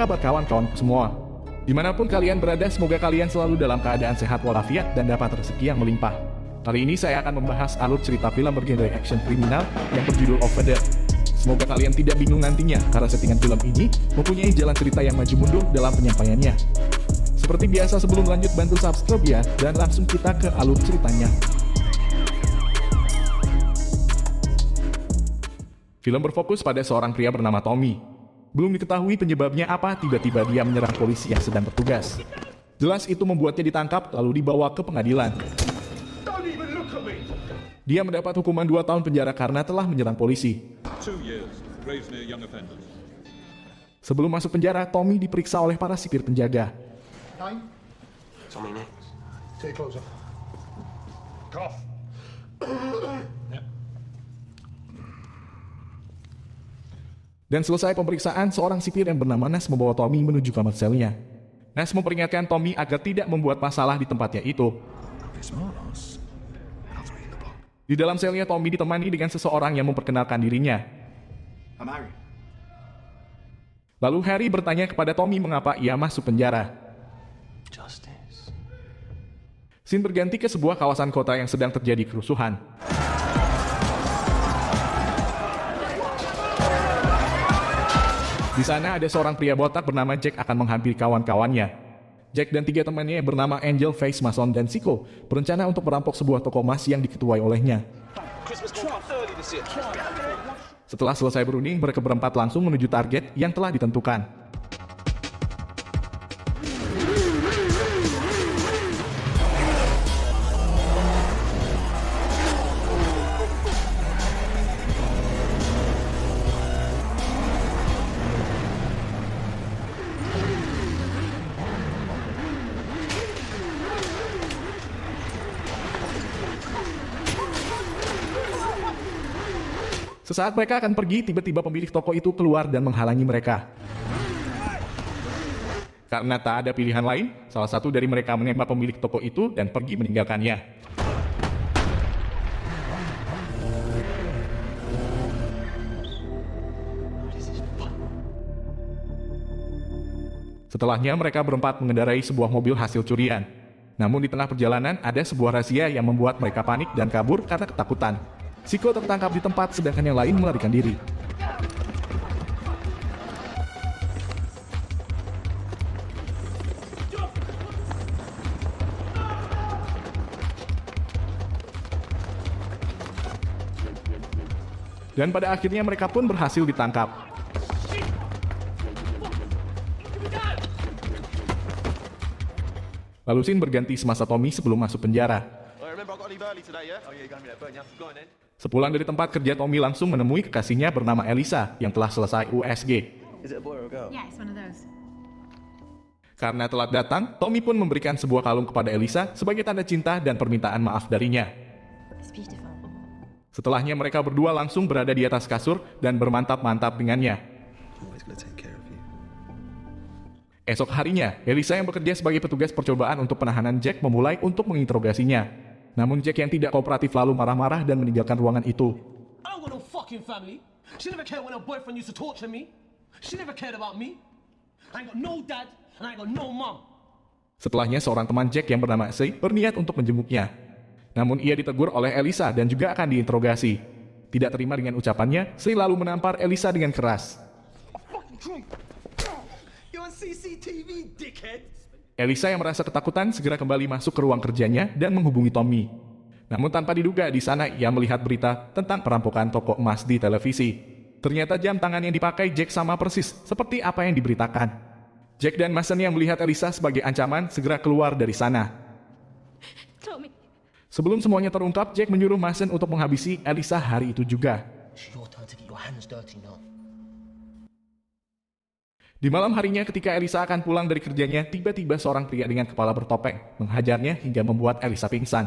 kabar kawan-kawan semua? Dimanapun kalian berada, semoga kalian selalu dalam keadaan sehat walafiat dan dapat rezeki yang melimpah. Kali ini saya akan membahas alur cerita film bergenre action kriminal yang berjudul Over There. Semoga kalian tidak bingung nantinya karena settingan film ini mempunyai jalan cerita yang maju mundur dalam penyampaiannya. Seperti biasa, sebelum lanjut bantu subscribe ya, dan langsung kita ke alur ceritanya. Film berfokus pada seorang pria bernama Tommy. Belum diketahui penyebabnya apa, tiba-tiba dia menyerang polisi yang sedang bertugas. Jelas itu membuatnya ditangkap lalu dibawa ke pengadilan. Dia mendapat hukuman 2 tahun penjara karena telah menyerang polisi. Sebelum masuk penjara, Tommy diperiksa oleh para sipir penjaga. Tommy next. Take closer. Cough. Dan selesai pemeriksaan, seorang sipir yang bernama Nas membawa Tommy menuju kamar selnya. Nas memperingatkan Tommy agar tidak membuat masalah di tempatnya itu. Di dalam selnya, Tommy ditemani dengan seseorang yang memperkenalkan dirinya. Lalu Harry bertanya kepada Tommy mengapa ia masuk penjara. Scene berganti ke sebuah kawasan kota yang sedang terjadi kerusuhan. Di sana ada seorang pria botak bernama Jack akan menghampiri kawan-kawannya. Jack dan 3 temannya bernama Angel, Face, Mason, dan Siko berencana untuk merampok sebuah toko emas yang diketuai olehnya. Setelah selesai berunding, mereka berempat langsung menuju target yang telah ditentukan. Sesaat mereka akan pergi, tiba-tiba pemilik toko itu keluar dan menghalangi mereka. Karena tak ada pilihan lain, salah satu dari mereka menembak pemilik toko itu dan pergi meninggalkannya. Setelahnya mereka berempat mengendarai sebuah mobil hasil curian. Namun di tengah perjalanan ada sebuah razia yang membuat mereka panik dan kabur karena ketakutan. Siko tertangkap di tempat, sedangkan yang lain melarikan diri. Dan pada akhirnya mereka pun berhasil ditangkap. Lalu scene berganti semasa Tommy sebelum masuk penjara. Sepulang dari tempat kerja, Tommy langsung menemui kekasihnya bernama Elisa yang telah selesai USG. Karena telat datang, Tommy pun memberikan sebuah kalung kepada Elisa sebagai tanda cinta dan permintaan maaf darinya. Setelahnya mereka berdua langsung berada di atas kasur dan bermantap-mantap dengannya. Esok harinya, Elisa yang bekerja sebagai petugas percobaan untuk penahanan Jack memulai untuk menginterogasinya. Namun Jack yang tidak kooperatif lalu marah-marah dan meninggalkan ruangan itu. Setelahnya seorang teman Jack yang bernama Shay berniat untuk menjenguknya. Namun ia ditegur oleh Elisa dan juga akan diinterogasi. Tidak terima dengan ucapannya, Shay lalu menampar Elisa dengan keras. Elisa yang merasa ketakutan segera kembali masuk ke ruang kerjanya dan menghubungi Tommy. Namun tanpa diduga di sana ia melihat berita tentang perampokan toko emas di televisi. Ternyata jam tangan yang dipakai Jack sama persis seperti apa yang diberitakan. Jack dan Mason yang melihat Elisa sebagai ancaman segera keluar dari sana. Tommy. Sebelum semuanya terungkap, Jack menyuruh Mason untuk menghabisi Elisa hari itu juga. Di malam harinya ketika Elisa akan pulang dari kerjanya, tiba-tiba seorang pria dengan kepala bertopeng menghajarnya hingga membuat Elisa pingsan.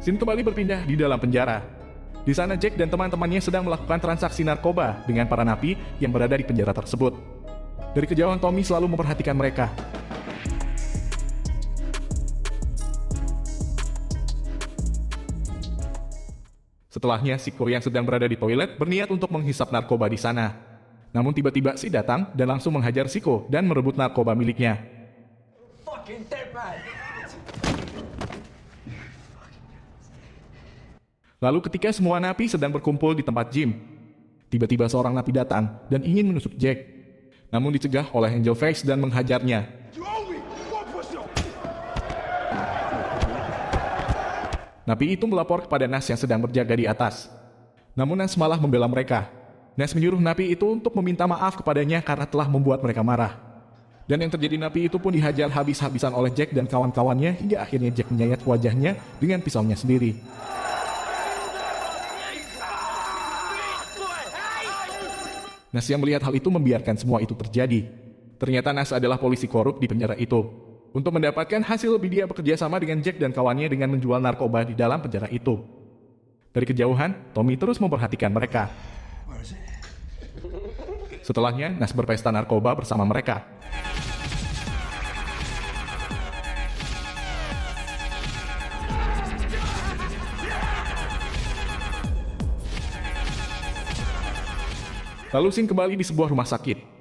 Scene kembali berpindah di dalam penjara. Di sana Jack dan teman-temannya sedang melakukan transaksi narkoba dengan para napi yang berada di penjara tersebut. Dari kejauhan Tommy selalu memperhatikan mereka. Setelahnya, Siko yang sedang berada di toilet berniat untuk menghisap narkoba di sana. Namun tiba-tiba Si datang dan langsung menghajar Siko dan merebut narkoba miliknya. Lalu ketika semua napi sedang berkumpul di tempat gym, tiba-tiba seorang napi datang dan ingin menusuk Jack. Namun dicegah oleh Angel Face dan menghajarnya. Napi itu melapor kepada Nas yang sedang berjaga di atas. Namun Nas malah membela mereka. Nas menyuruh napi itu untuk meminta maaf kepadanya karena telah membuat mereka marah. Dan yang terjadi, napi itu pun dihajar habis-habisan oleh Jack dan kawan-kawannya hingga akhirnya Jack menyayat wajahnya dengan pisaunya sendiri. Nas yang melihat hal itu membiarkan semua itu terjadi. Ternyata Nas adalah polisi korup di penjara itu. Untuk mendapatkan hasil lebih, dia bekerja sama dengan Jack dan kawannya dengan menjual narkoba di dalam penjara itu. Dari kejauhan, Tommy terus memperhatikan mereka. Setelahnya, Nas berpesta narkoba bersama mereka. Lalu scene kembali di sebuah rumah sakit.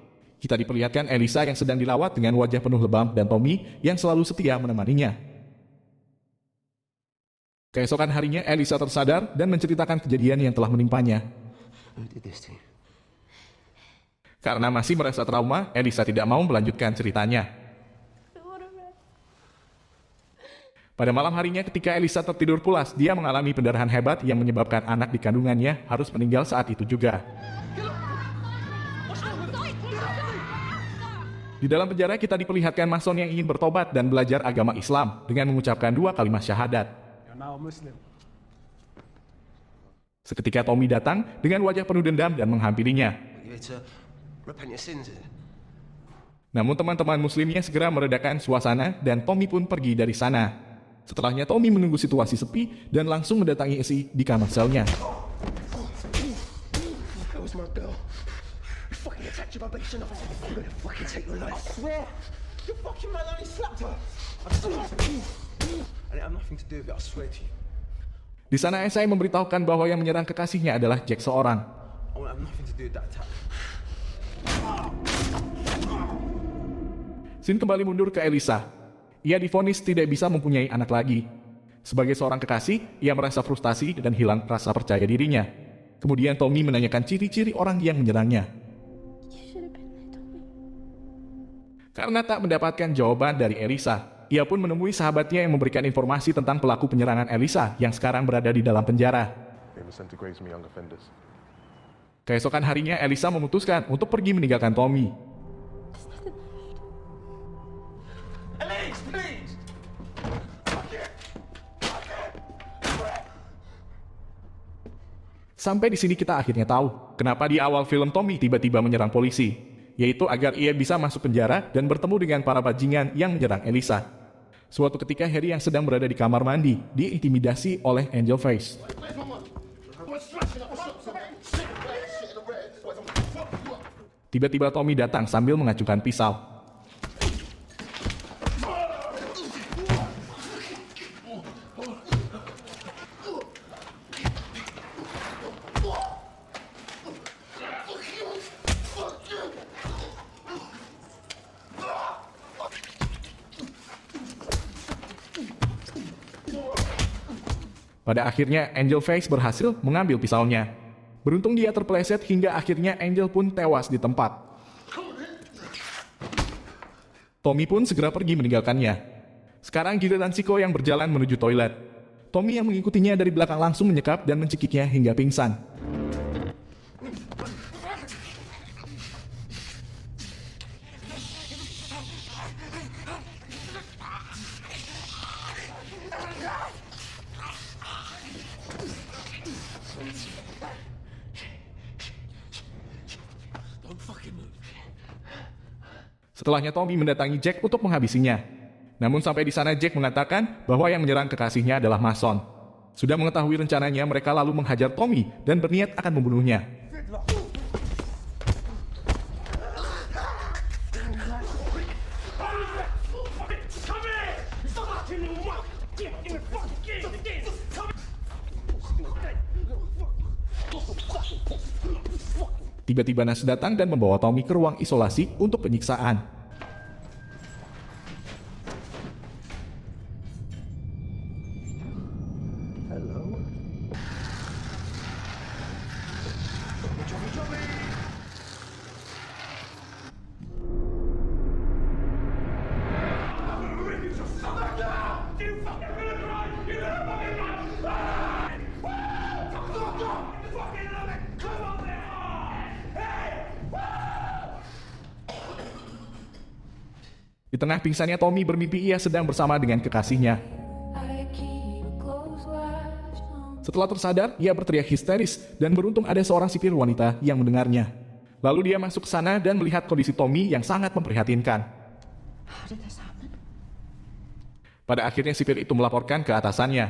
Kita diperlihatkan Elisa yang sedang dilawat dengan wajah penuh lebam dan Tommy yang selalu setia menemaninya. Keesokan harinya, Elisa tersadar dan menceritakan kejadian yang telah menimpanya. Karena masih merasa trauma, Elisa tidak mau melanjutkan ceritanya. Pada malam harinya ketika Elisa tertidur pulas, dia mengalami pendarahan hebat yang menyebabkan anak di kandungannya harus meninggal saat itu juga. Di dalam penjara kita diperlihatkan Mason yang ingin bertobat dan belajar agama Islam dengan mengucapkan 2 kalimat syahadat. Seketika Tommy datang dengan wajah penuh dendam dan menghampirinya. Namun teman-teman muslimnya segera meredakan suasana dan Tommy pun pergi dari sana. Setelahnya Tommy menunggu situasi sepi dan langsung mendatangi Essie di kamar selnya. Di sana Esai memberitahukan bahwa yang menyerang kekasihnya adalah Jack seorang. Scene kembali mundur ke Elisa. Ia divonis tidak bisa mempunyai anak lagi. Sebagai seorang kekasih, ia merasa frustasi dan hilang rasa percaya dirinya. Kemudian Tommy menanyakan ciri-ciri orang yang menyerangnya. Karena tak mendapatkan jawaban dari Elisa, ia pun menemui sahabatnya yang memberikan informasi tentang pelaku penyerangan Elisa yang sekarang berada di dalam penjara. Keesokan harinya, Elisa memutuskan untuk pergi meninggalkan Tommy. Sampai di sini kita akhirnya tahu kenapa di awal film Tommy tiba-tiba menyerang polisi, yaitu agar ia bisa masuk penjara dan bertemu dengan para bajingan yang menyerang Elisa. Suatu ketika Harry yang sedang berada di kamar mandi diintimidasi oleh Angel Face. Tiba-tiba Tommy datang sambil mengacungkan pisau. Pada akhirnya Angel Face berhasil mengambil pisaunya. Beruntung dia terpeleset hingga akhirnya Angel pun tewas di tempat. Tommy pun segera pergi meninggalkannya. Sekarang giliran Siko yang berjalan menuju toilet. Tommy yang mengikutinya dari belakang langsung menyekap dan mencekiknya hingga pingsan. Setelahnya Tommy mendatangi Jack untuk menghabisinya. Namun sampai di sana Jack mengatakan bahwa yang menyerang kekasihnya adalah Mason. Sudah mengetahui rencananya, mereka lalu menghajar Tommy dan berniat akan membunuhnya. Tiba-tiba Nas datang dan membawa Tommy ke ruang isolasi untuk penyiksaan. Hello. Di tengah pingsannya Tommy bermimpi ia sedang bersama dengan kekasihnya. Setelah tersadar, ia berteriak histeris dan beruntung ada seorang sipir wanita yang mendengarnya. Lalu dia masuk ke sana dan melihat kondisi Tommy yang sangat memprihatinkan. Pada akhirnya sipir itu melaporkan ke atasannya.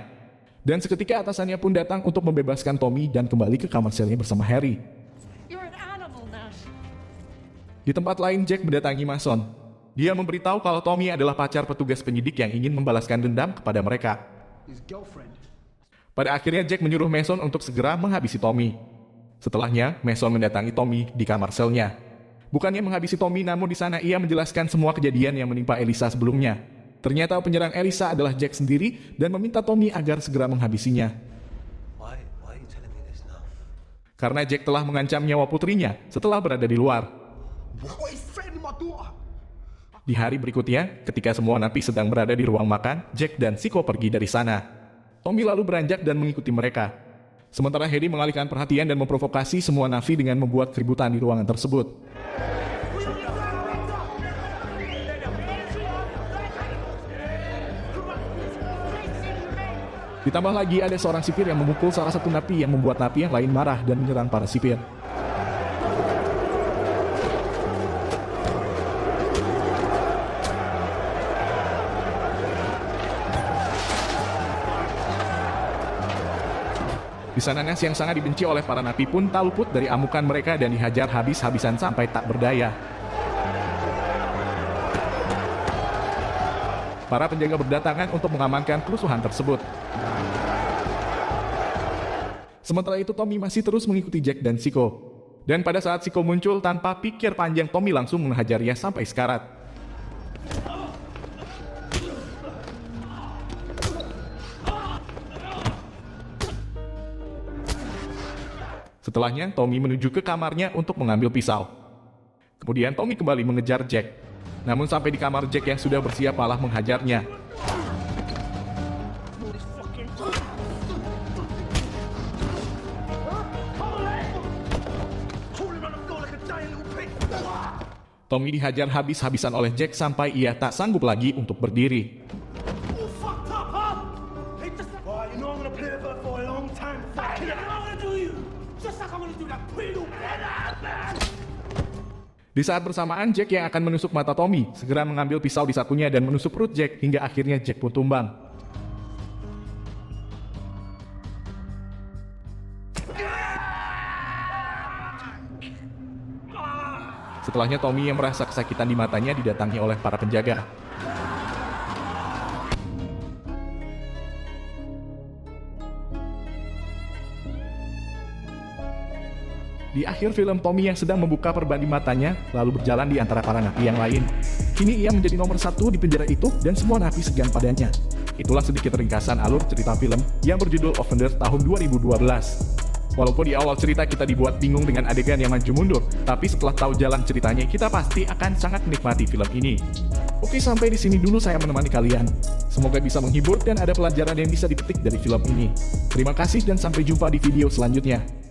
Dan seketika atasannya pun datang untuk membebaskan Tommy dan kembali ke kamar selnya bersama Harry. You're an animal, Nash. Di tempat lain Jack mendatangi Mason. Dia memberitahu kalau Tommy adalah pacar petugas penyidik yang ingin membalaskan dendam kepada mereka. His girlfriend. Pada akhirnya Jack menyuruh Mason untuk segera menghabisi Tommy. Setelahnya, Mason mendatangi Tommy di kamar selnya. Bukannya menghabisi Tommy, namun di sana ia menjelaskan semua kejadian yang menimpa Elisa sebelumnya. Ternyata penyerang Elisa adalah Jack sendiri dan meminta Tommy agar segera menghabisinya. Why are you telling me this now? Karena Jack telah mengancam nyawa putrinya setelah berada di luar. What is threatening my daughter? Di hari berikutnya, ketika semua napi sedang berada di ruang makan, Jack dan Siko pergi dari sana. Tommy lalu beranjak dan mengikuti mereka. Sementara Harry mengalihkan perhatian dan memprovokasi semua napi dengan membuat keributan di ruangan tersebut. Ditambah lagi ada seorang sipir yang memukul salah satu napi yang membuat napi yang lain marah dan menyerang para sipir. Di sana Nas yang sangat dibenci oleh para napi pun tak luput dari amukan mereka dan dihajar habis-habisan sampai tak berdaya. Para penjaga berdatangan untuk mengamankan kerusuhan tersebut. Sementara itu Tommy masih terus mengikuti Jack dan Siko. Dan pada saat Siko muncul tanpa pikir panjang, Tommy langsung menghajarnya sampai sekarat. Setelahnya, Tommy menuju ke kamarnya untuk mengambil pisau. Kemudian Tommy kembali mengejar Jack. Namun sampai di kamar Jack yang sudah bersiap malah menghajarnya. Tommy dihajar habis-habisan oleh Jack sampai ia tak sanggup lagi untuk berdiri. Right, you know I'm gonna play with her for a long time. What am I gonna do you? Just like I'm gonna do that pretty little man. Di saat bersamaan, Jack yang akan menusuk mata Tommy segera mengambil pisau di sakunya dan menusuk perut Jack hingga akhirnya Jack pun tumbang. Setelahnya Tommy yang merasa kesakitan di matanya didatangi oleh para penjaga. Di akhir film, Tommy yang sedang membuka perban di matanya lalu berjalan di antara para napi yang lain. Kini ia menjadi nomor 1 di penjara itu dan semua napi segan padanya. Itulah sedikit ringkasan alur cerita film yang berjudul Offender tahun 2012. Walaupun di awal cerita kita dibuat bingung dengan adegan yang maju mundur, tapi setelah tahu jalan ceritanya kita pasti akan sangat menikmati film ini. Oke, sampai di sini dulu saya menemani kalian. Semoga bisa menghibur dan ada pelajaran yang bisa dipetik dari film ini. Terima kasih dan sampai jumpa di video selanjutnya.